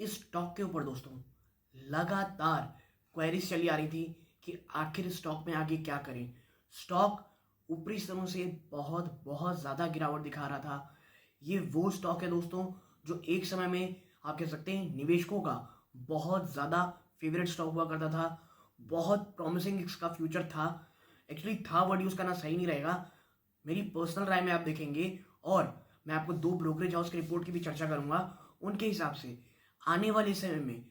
इस स्टॉक के ऊपर दोस्तों लगातार क्वेरीज चली आ रही थी कि आखिर स्टॉक में आगे क्या करें। स्टॉक ऊपरी स्तरों से बहुत बहुत ज़्यादा गिरावट दिखा रहा था। ये वो स्टॉक है दोस्तों जो एक समय में आप कह सकते हैं निवेशकों का बहुत ज़्यादा फेवरेट स्टॉक हुआ करता था। बहुत प्रॉमिसिंग इसका फ्यूचर था। एक्चुअली था वर्ड यूज़ करना सही नहीं रहेगा, मेरी पर्सनल राय में आप देखेंगे और मैं आपको दो ब्रोकरेज हाउस की रिपोर्ट की भी चर्चा करूंगा। उनके हिसाब से आने वाले समय में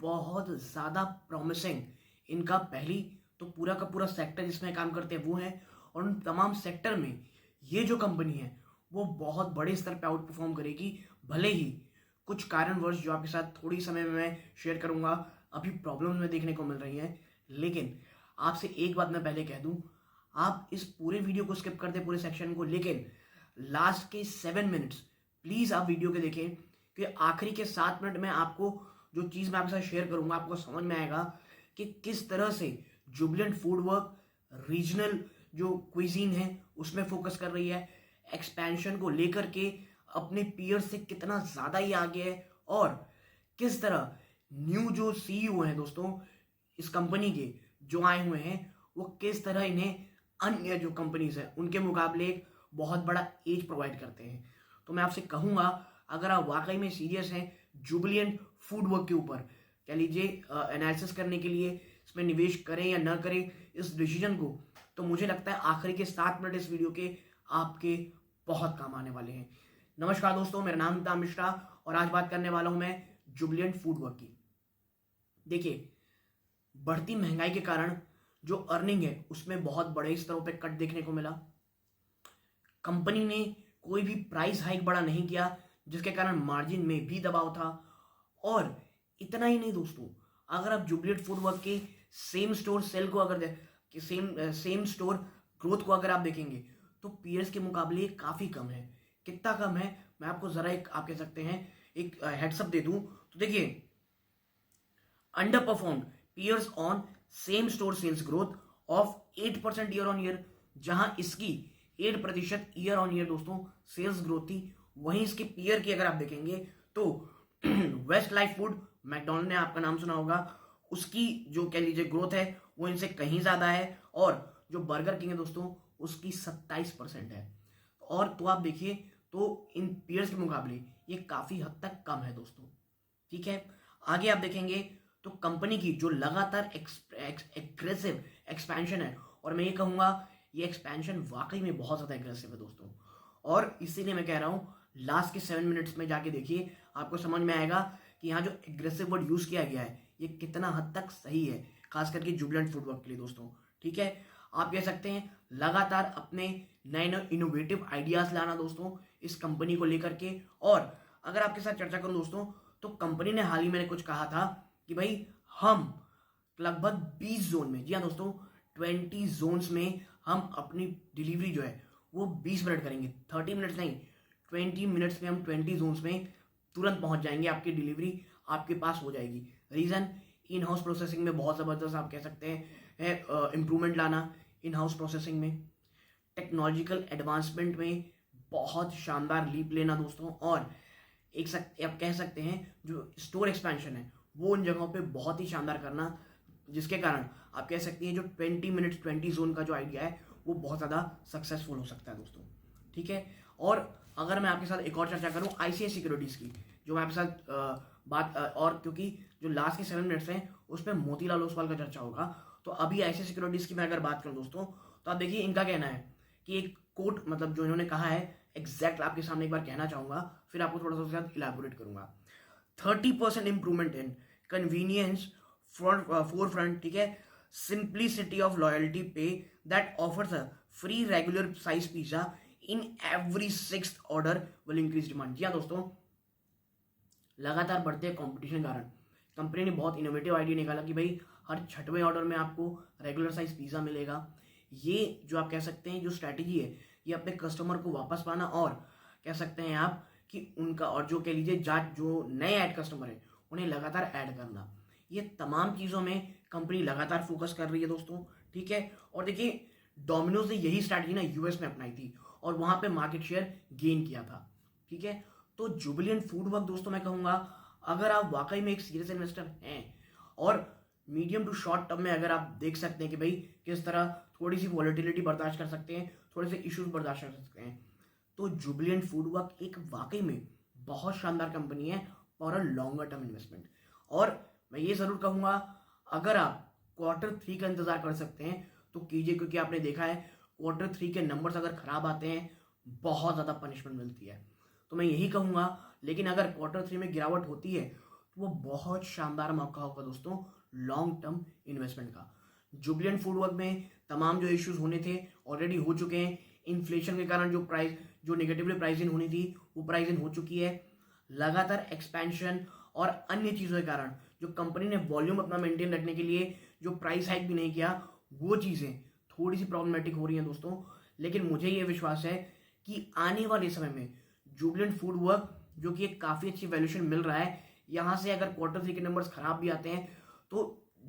बहुत ज़्यादा प्रॉमिसिंग इनका पहली तो पूरा का पूरा सेक्टर जिसमें काम करते हैं वो है, और उन तमाम सेक्टर में ये जो कंपनी है वो बहुत बड़े स्तर पर आउट परफॉर्म करेगी। भले ही कुछ कारणवश जो आपके साथ थोड़ी समय में मैं शेयर करूंगा अभी प्रॉब्लम में देखने को मिल रही है, लेकिन आपसे एक बात मैं पहले कह दूं, आप इस पूरे वीडियो को स्किप कर दे पूरे सेक्शन को, लेकिन लास्ट के 7 मिनट्स प्लीज आप वीडियो के देखें कि आखिरी के 7 मिनट में आपको जो चीज मैं आपके साथ शेयर करूंगा आपको समझ में आएगा कि किस तरह से जुबिलेंट फूड वर्क रीजनल जो क्विजीन है उसमें फोकस कर रही है, एक्सपेंशन को लेकर के अपने पीयर से कितना ज्यादा ही आगे है, और किस तरह न्यू जो सीईओ हैं दोस्तों इस कंपनी के जो आए हुए हैं वो किस तरह इन्हें अन्य जो कंपनीज है उनके मुकाबले एक बहुत बड़ा एज प्रोवाइड करते हैं। तो मैं आपसे कहूंगा अगर आप वाकई में सीरियस हैं जुबिलिएंट फूड वर्क के ऊपर, कह लीजिए एनालिसिस करने के लिए इसमें निवेश करें या न करें इस डिसीजन को, तो मुझे लगता है आखिरी के 7 मिनट इस वीडियो के आपके बहुत काम आने वाले हैं। नमस्कार दोस्तों, मेरा नाम है मिश्रा और आज बात करने वाला हूं मैं जुबिलिएंट फूड वर्क की। देखिए, बढ़ती महंगाई के कारण जो अर्निंग है उसमें बहुत बड़े स्तरों पे कट देखने को मिला। कंपनी ने कोई भी प्राइस हाइक बड़ा नहीं किया जिसके कारण मार्जिन में भी दबाव था। और इतना ही नहीं दोस्तों, अगर आप जुबिलेंट फूड वर्क के सेम स्टोर सेल को अगर कि सेम स्टोर ग्रोथ को अगर आप देखेंगे तो पीयर्स के मुकाबले काफी कम है। कितना कम है मैं आपको जरा एक आप कह सकते हैं एक हेड्सअप दे दूं तो देखिए, underperform peers on same store sales growth of 8% year on year, जहां इसकी 8% ईयर ऑन ईयर दोस्तों सेल्स ग्रोथ थी। वहीं इसके पीयर की अगर आप देखेंगे तो वेस्ट लाइफ फूड, मैकडोनल्ड ने आपका नाम सुना होगा, उसकी जो कह लीजिए ग्रोथ है वो इनसे कहीं ज्यादा है, और जो बर्गर किंग है दोस्तों उसकी 27% है। और तो आप देखिए तो इन पीयर्स के मुकाबले ये काफी हद तक कम है दोस्तों। ठीक है, आगे आप देखेंगे तो कंपनी की जो लगातार एग्रेसिव एक्सपेंशन है, और मैं ये कहूंगा ये एक्सपेंशन वाकई में बहुत ज्यादा एग्रेसिव है दोस्तों, और इसीलिए मैं कह रहा हूं लास्ट के 7 मिनट्स में जाके देखिए आपको समझ में आएगा कि यहाँ जो एग्रेसिव वर्ड यूज किया गया है ये कितना हद तक सही है, खास करके जुबिलेंट फूड वर्क के लिए दोस्तों। ठीक है, आप कह सकते हैं लगातार अपने नए नए इनोवेटिव आइडियाज लाना दोस्तों इस कंपनी को लेकर के। और अगर आपके साथ चर्चा करूं दोस्तों तो कंपनी ने हाल ही में कुछ कहा था कि भाई हम लगभग 20 जोन में, जी हाँ दोस्तों 20 जोन्स में हम अपनी डिलीवरी जो है वो 20 मिनट करेंगे, 30 मिनट्स नहीं, 20 मिनट्स में हम 20 जोन्स में तुरंत पहुंच जाएंगे, आपकी डिलीवरी आपके पास हो जाएगी। रीजन, इन हाउस प्रोसेसिंग में बहुत ज़बरदस्त आप कह सकते हैं इम्प्रूवमेंट लाना, इन हाउस प्रोसेसिंग में टेक्नोलॉजिकल एडवांसमेंट में बहुत शानदार लीप लेना दोस्तों, और आप कह सकते हैं जो स्टोर एक्सपेंशन है वो उन जगहों पे बहुत ही शानदार करना, जिसके कारण आप कह सकते हैं जो 20 मिनट्स 20 जोन का जो आइडिया है वो बहुत ज़्यादा सक्सेसफुल हो सकता है दोस्तों। ठीक है, और अगर मैं आपके साथ एक और चर्चा करूं आईसीआई सिक्योरिटीज़ की, जो मैं आपके साथ और क्योंकि जो लास्ट के 7 मिनट्स हैं उसमें मोतीलाल ओसवाल का चर्चा होगा, तो अभी आईसीआई सिक्योरिटीज़ की मैं अगर बात करूं दोस्तों तो आप देखिए इनका कहना है कि एक कोट मतलब जो इन्होंने कहा है एग्जैक्ट आपके सामने एक बार कहना चाहूंगा, फिर आपको थोड़ा सा उसके साथ इलैबोरेट करूंगा। 30% improvement in convenience four front, ठीक है, simplicity of loyalty pay that offers a free regular size pizza in every 6th order will increase demand. जी हाँ दोस्तों, लगातार बढ़ते कंपटीशन कारण कंपनी ने बहुत इनोवेटिव आइडिया निकाला कि भाई हर 6वें ऑर्डर में आपको रेगुलर साइज पिज्जा मिलेगा। ये जो आप कह सकते हैं जो स्ट्रैटेजी है ये अपने कस्टमर को वापस पाना, और कह सकते हैं आप कि उनका और जो कह लीजिए जो नए ऐड कस्टमर है उन्हें लगातार ऐड करना, ये तमाम चीज़ों में कंपनी लगातार फोकस कर रही है दोस्तों। ठीक है, और देखिए डोमिनोज ने यही स्ट्रैटेजी ना यूएस में अपनाई थी और वहां पे मार्केट शेयर गेन किया था। ठीक है, तो जुबिलिएंट फूड वर्क दोस्तों मैं कहूंगा अगर आप वाकई में एक सीरियस इन्वेस्टर हैं और मीडियम टू शॉर्ट टर्म में अगर आप देख सकते हैं कि भाई किस तरह थोड़ी सी वॉलेटिलिटी बर्दाश्त कर सकते हैं, थोड़े से इश्यूज बर्दाश्त कर सकते हैं, तो जुबिलेंट फूडवर्क एक वाकई में बहुत शानदार कंपनी है for a longer term investment. और मैं ये ज़रूर कहूँगा, अगर आप Q3 का इंतज़ार कर सकते हैं तो कीजिए, क्योंकि आपने देखा है Q3 के नंबर्स अगर ख़राब आते हैं बहुत ज़्यादा पनिशमेंट मिलती है। तो मैं यही कहूँगा, लेकिन अगर Q3 में गिरावट होती है तो वो बहुत शानदार मौका होगा दोस्तों लॉन्ग टर्म इन्वेस्टमेंट का। जुबिलेंट फूडवर्क में तमाम जो इश्यूज होने थे ऑलरेडी हो चुके हैं। इन्फ्लेशन के कारण जो नेगेटिवली प्राइसिंग होनी थी वो प्राइसिंग हो चुकी है। लगातार एक्सपेंशन और अन्य चीज़ों के कारण जो कंपनी ने वॉल्यूम अपना मेंटेन रखने के लिए जो प्राइस हाइक भी नहीं किया, वो चीज़ें थोड़ी सी प्रॉब्लमेटिक हो रही हैं दोस्तों। लेकिन मुझे ये विश्वास है कि आने वाले समय में जुबिलेंट फूडवर्क, जो कि एक काफ़ी अच्छी वैल्यूएशन मिल रहा है, यहाँ से अगर Q3 के नंबर्स खराब भी आते हैं तो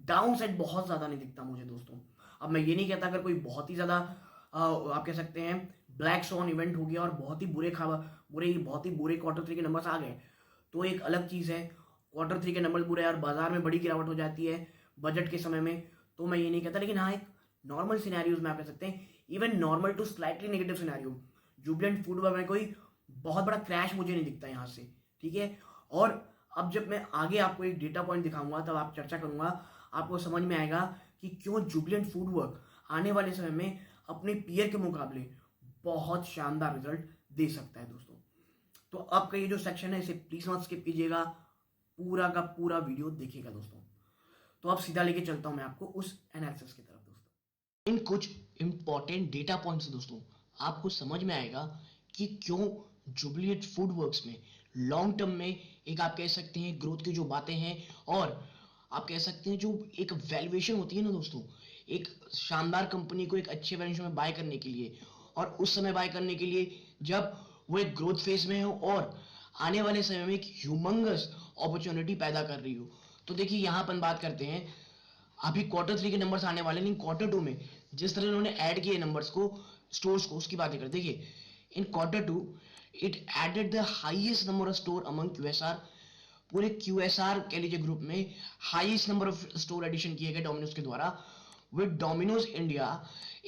डाउन साइड बहुत ज़्यादा नहीं दिखता मुझे दोस्तों। अब मैं ये नहीं कहता अगर कोई बहुत ही ज़्यादा आप कह सकते हैं ब्लैक सॉन इवेंट हो गया और बहुत ही बुरे Q3 के नंबर्स आ गए तो एक अलग चीज़ है। Q3 के नंबर बुरे और बाजार में बड़ी गिरावट हो जाती है बजट के समय में, तो मैं ये नहीं कहता। लेकिन हाँ, एक नॉर्मल सिनेरियोज में आप कह सकते हैं, even normal to slightly negative scenario, Jubilant Foodworks में कोई बहुत बड़ा क्रैश मुझे नहीं दिखता यहाँ से, ठीक है। और अब जब मैं आगे आपको एक डेटा पॉइंट दिखाऊंगा तब आप चर्चा करूंगा, आपको समझ में आएगा कि क्यों जुबिलेंट फूडवर्क आने वाले समय में अपने पीयर के मुकाबले बहुत शानदार रिजल्ट दे सकता है दोस्तों। तो आपका ये जो सेक्शन है इसे प्लीज मत स्किप कीजिएगा, पूरा का पूरा वीडियो देखिएगा दोस्तों। तो अब सीधा लेके चलता हूं मैं आपको उस एनालिसिस की तरफ दोस्तों। इन कुछ इंपॉर्टेंट डेटा पॉइंट्स दोस्तों आपको समझ में आएगा कि क्यों जुबिलेंट फूडवर्क्स में लॉन्ग टर्म में एक आप कह सकते हैं ग्रोथ की जो बातें हैं, और आप कह सकते हैं जो एक वैल्यूएशन होती है ना दोस्तों, एक शानदार कंपनी को एक अच्छे वैल्यूएशन में बाय करने के लिए, और उस समय बाय करने के लिए जब वो एक ग्रोथ फेज में हो और आने वाले समय में एक ह्यूमंगस अपॉर्चुनिटी पैदा कर रही हो। तो देखिए यहाँ अपन बात करते हैं, अभी Q3 के नंबर्स आने वाले, लेकिन Q2 में जिस तरह उन्होंने ऐड किए नंबर्स को, स्टोर्स को, उसकी बातें करते देखिए। In Q2 it added the highest number of store among QSR, पूरे QSR कह लीजिए ग्रुप में highest number of store addition किए गए डोमिनोज के द्वारा, with Domino's India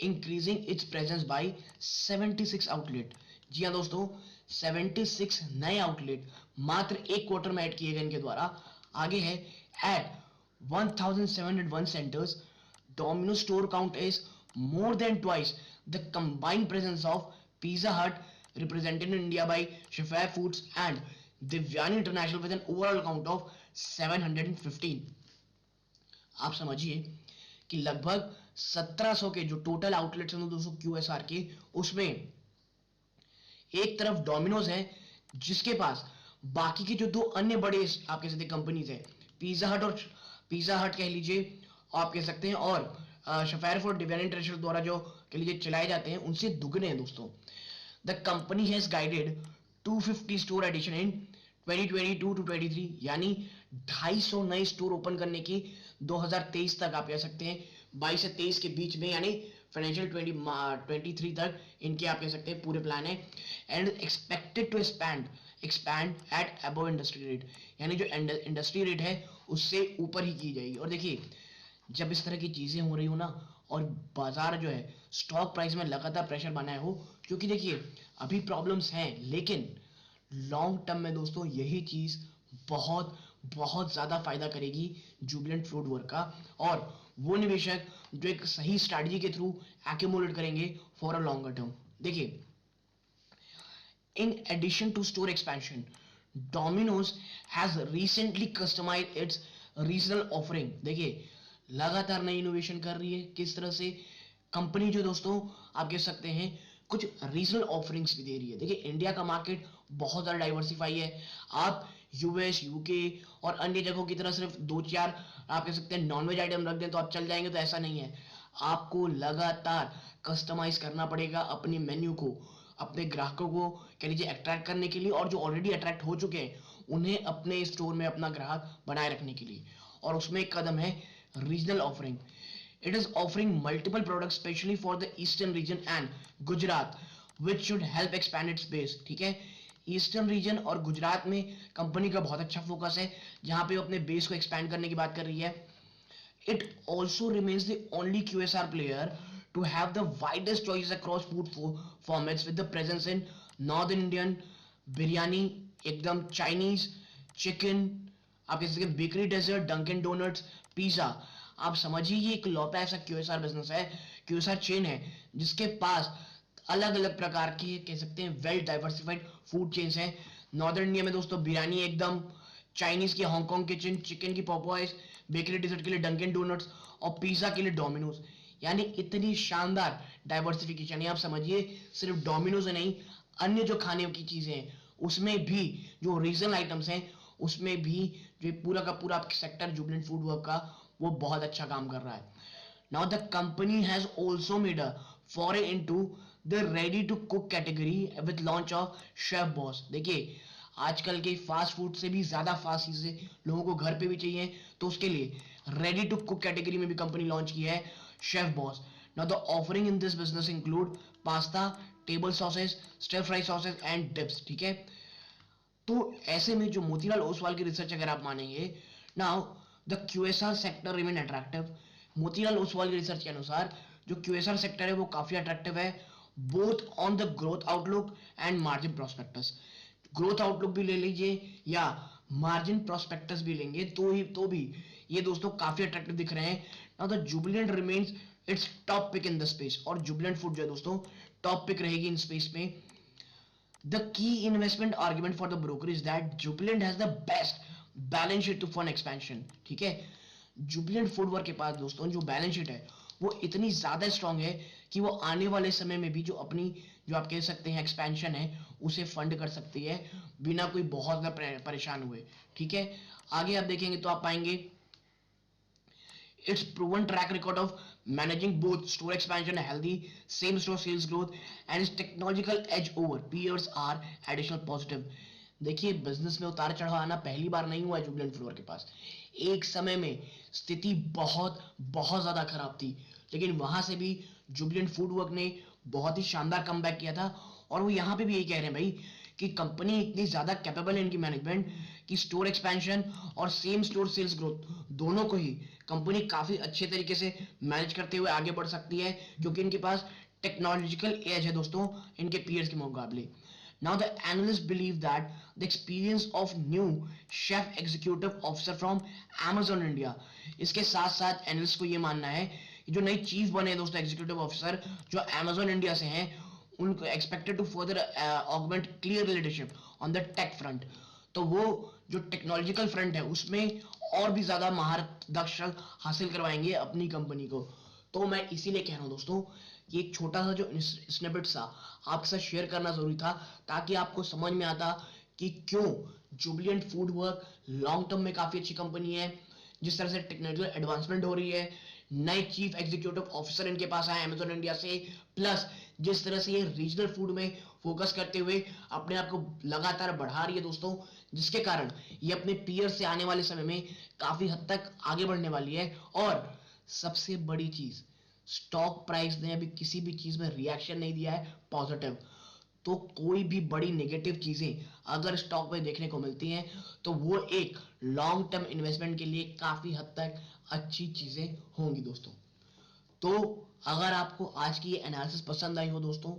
increasing its presence by 76 outlet. जी हाँ दोस्तों, 76 नए आउटलेट मात्र एक क्वार्टर में ऐड किए गए इनके द्वारा। आगे है eight 1701 centers, Domino store count is more than twice the combined presence of Pizza Hut, represented in India by Sheffield Foods and Devyani International, with an overall count of 715। आप समझिए कि लगभग 1700 के जो टोटल आउटलेट्स हैं दोस्तों QSR के, उसमें एक तरफ डोमिनोज है जिसके पास बाकी के जो दो अन्य बड़े आप कह सकते हैं कंपनीज है, पिज्जा हट कह लीजिए आप कह सकते हैं, और शेफर फूड डिवाइन इंटरनेशनल द्वारा जो कह लीजिए चलाए जाते हैं, उनसे दुगने हैं दोस्तों। The company has guided 250 store addition in 2022 to 23, यानी 250 नए स्टोर ओपन करने की 2023 तक आप कह सकते हैं, 22 से 23 के बीच में, यानी फाइनेंशियल 23 तक इनके आप कह सकते हैं पूरे प्लान है। And expected to expand at above industry rate, यानी जो इंडस्ट्री रेट है उससे ऊपर ही की जाएगी। और देखिए जब इस तरह की चीजें हो रही हो ना, और बाजार जो है स्टॉक प्राइस में लगातार प्रेशर बनाए हो, क्योंकि देखिए अभी प्रॉब्लम्स हैं, लेकिन लॉन्ग टर्म में दोस्तों यही चीज बहुत बहुत ज्यादा फायदा करेगी जुबिलेंट फूडवर्क का, और वो निवेशक जो एक सही स्ट्रैटेजी के थ्रू एक्यूमुलेट करेंगे फॉर अ लॉन्गर टर्म। देखिए, in addition to store expansion, Domino's has recently customized its regional offering। देखिए लगातार नई इनोवेशन कर रही है, किस तरह से कंपनी जो दोस्तों आप कह सकते हैं कुछ रीजनल ऑफरिंग्स भी दे रही है। देखिए इंडिया का मार्केट बहुत ज़्यादा डाइवर्सिफाई है, आप यूएस यूके और अन्य जगहों की तरह सिर्फ 2-4 आप कह सकते हैं नॉनवेज आइटम रख दें तो आप चल जाएंगे, तो ऐसा नहीं है। आपको लगातार कस्टमाइज करना पड़ेगा अपने मेन्यू को, अपने ग्राहकों को कह लीजिए अट्रैक्ट करने के लिए, और जो ऑलरेडी अट्रैक्ट हो चुके हैं उन्हें अपने स्टोर में अपना ग्राहक बनाए रखने के लिए। और उसमें एक कदम है regional offering. It is offering multiple products specially for the eastern region and Gujarat, which should help expand its base। ठीक है, ईस्टर्न रीजन और गुजरात में कंपनी का बहुत अच्छा फोकस है, जहां पे वो अपने बेस को एक्सपैंड करने की बात कर रही है. It also remains the only QSR player to have the widest choices across food formats with the presence in North Indian, biryani, एकदम Chinese, chicken, आप कह सकते bakery dessert, Dunkin Donuts, pizza. आप समझिए ये एक लौता ऐसा क्यूएसआर बिजनेस है, क्यूएसआर चेन है, जिसके पास अलग अलग प्रकार की कह सकते हैं वेल डाइवर्सिफाइड फूड चेन्स हैं. नॉर्दर्न इंडिया में दोस्तों बिरयानी एकदम, चाइनीज की हांगकांग किचन, चिकन की पॉपॉइज, बेकरी डिजर्ट के लिए डंकिन डोनट्स और पिज्जा के लिए डोमिनोज. यानी इतनी शानदार डाइवर्सिफिकेशन है. आप समझिए सिर्फ डोमिनोज नहीं, अन्य जो खाने की चीजें हैं उसमें भी, जो रीजनल आइटम्स हैं उसमें भी, जो पूरा का पूरा आपके सेक्टर जुबिलेंट फूड वर्क का वो बहुत अच्छा काम कर रहा है. Now the company has also made a foray into the ready to cook category with launch of Chef Boss. देखिए आजकल के फास्ट फूड से भी ज्यादा फास्ट चीजें लोगों को घर पे भी चाहिए, तो उसके लिए रेडी टू कुक कैटेगरी में भी कंपनी लॉन्च की है Chef Boss. Now the offering in this business include pasta, table sauces, stir fry sauces and dips. ठीक है, तो ऐसे में जो मोतीलाल ओसवाल की रिसर्च अगर आप मानेंगे, now the QSR sector remain attractive. Motilal Oswal की रिसर्च के अनुसार जो क्यूएसआर सेक्टर है वो काफी अट्रैक्टिव है, both on the growth outlook and margin prospectus. Growth outlook भी ले लीजिए या मार्जिन प्रोस्पेक्टस भी लेंगे तो भी ये दोस्तों काफी अट्रैक्टिव दिख रहे हैं. Now the Jubilant remains its top pick in the space. और जुबिलेंट फूड जो है दोस्तों टॉप पिक रहेगी इन स्पेस में. The key investment argument for the broker is that Jubilant has the best balance sheet to fund expansion. ठीक है, Jubilant foodwork के पास दोस्तों जो बैलेंस शीट है वो इतनी ज्यादा स्ट्रांग है कि वो आने वाले समय में भी जो अपनी, जो आप कह सकते हैं एक्सपेंशन है, उसे फंड कर सकती है बिना कोई बहुत ज्यादा परेशान हुए. ठीक है, आगे आप देखेंगे तो आप पाएंगे its proven track record of managing both store expansion and healthy same store sales growth and its technological edge over peers are additional positive. देखिए बिजनेस में उतार चढ़ाव आना पहली बार नहीं हुआ है जुबिलेंट फ्लोर के पास. एक समय में स्थिति बहुत बहुत ज्यादा खराब थी, लेकिन वहां से भी जुबिलेंट फूड वर्क ने बहुत ही शानदार कमबैक किया था. और वो यहाँ पे भी यही कह रहे हैं भाई कि कंपनी इतनी ज्यादा कैपेबल है इनकी मैनेजमेंट कि स्टोर एक्सपेंशन और सेम स्टोर सेल्स ग्रोथ दोनों को ही कंपनी काफी अच्छे तरीके से मैनेज करते हुए आगे बढ़ सकती है, क्योंकि इनके पास टेक्नोलॉजिकल एज है दोस्तों इनके पीयर्स के मुकाबले. Now the analysts believe that the experience of new chef executive officer from Amazon India, इसके साथ साथ एनालिस्ट को ये मानना है कि जो नई चीफ बने दोस्तों एग्जीक्यूटिव ऑफिसर जो अमेजोन इंडिया से हैं, उनको expected to further augment clear leadership on the tech front. तो वो जो टेक्नोलॉजिकल फ्रंट है उसमें और भी ज्यादा महारत दक्षता हासिल करवाएंगे अपनी कंपनी को. तो मैं इसीलिए कह रहा हूं दोस्तों ये एक छोटा सा जो स्निपेट सा आपके साथ शेयर करना जरूरी था, ताकि आपको समझ में आता कि क्यों Jubilant food work long term में काफी अच्छी कंपनी है. जिस तरह से टेक्नोलॉजिकल एडवांसमेंट हो रही है, नए चीफ एग्जीक्यूटिव ऑफिसर इनके पास आए अमेजोन इंडिया से, प्लस जिस तरह से ये रीजनल फूड में फोकस करते हुए अपने आप को लगातार बढ़ा रही है दोस्तों, जिसके कारण ये अपने पीयर से आने वाले समय में काफी हद तक आगे बढ़ने वाली है. और सबसे बड़ी चीज, स्टॉक प्राइस ने अभी किसी भी चीज में रिएक्शन नहीं दिया है पॉजिटिव. तो कोई भी बड़ी नेगेटिव चीजें अगर स्टॉक में देखने को मिलती हैं तो वो एक लॉन्ग टर्म इन्वेस्टमेंट के लिए काफी हद तक अच्छी चीजें होंगी दोस्तों. तो अगर आपको आज की ये एनालिसिस पसंद आई हो दोस्तों,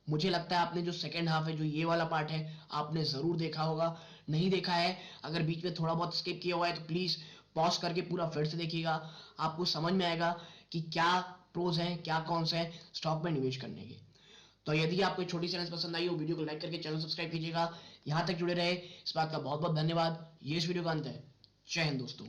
मुझे लगता है आपने जो सेकंड हाफ है, जो ये वाला पार्ट है, आपने जरूर देखा होगा. नहीं देखा है, अगर बीच में थोड़ा बहुत स्किप किया हुआ है तो प्लीज पॉज करके पूरा फिर से देखिएगा. आपको समझ में आएगा कि क्या प्रोज हैं, क्या कॉन्स हैं स्टॉक में निवेश करने के. तो यदि आपको छोटी सी एनालिसिस पसंद आई हो, वीडियो को लाइक करके चैनल सब्सक्राइब कीजिएगा. यहां तक जुड़े रहे इस बात का बहुत बहुत धन्यवाद. ये इस वीडियो का अंत है. जय हिंद दोस्तों.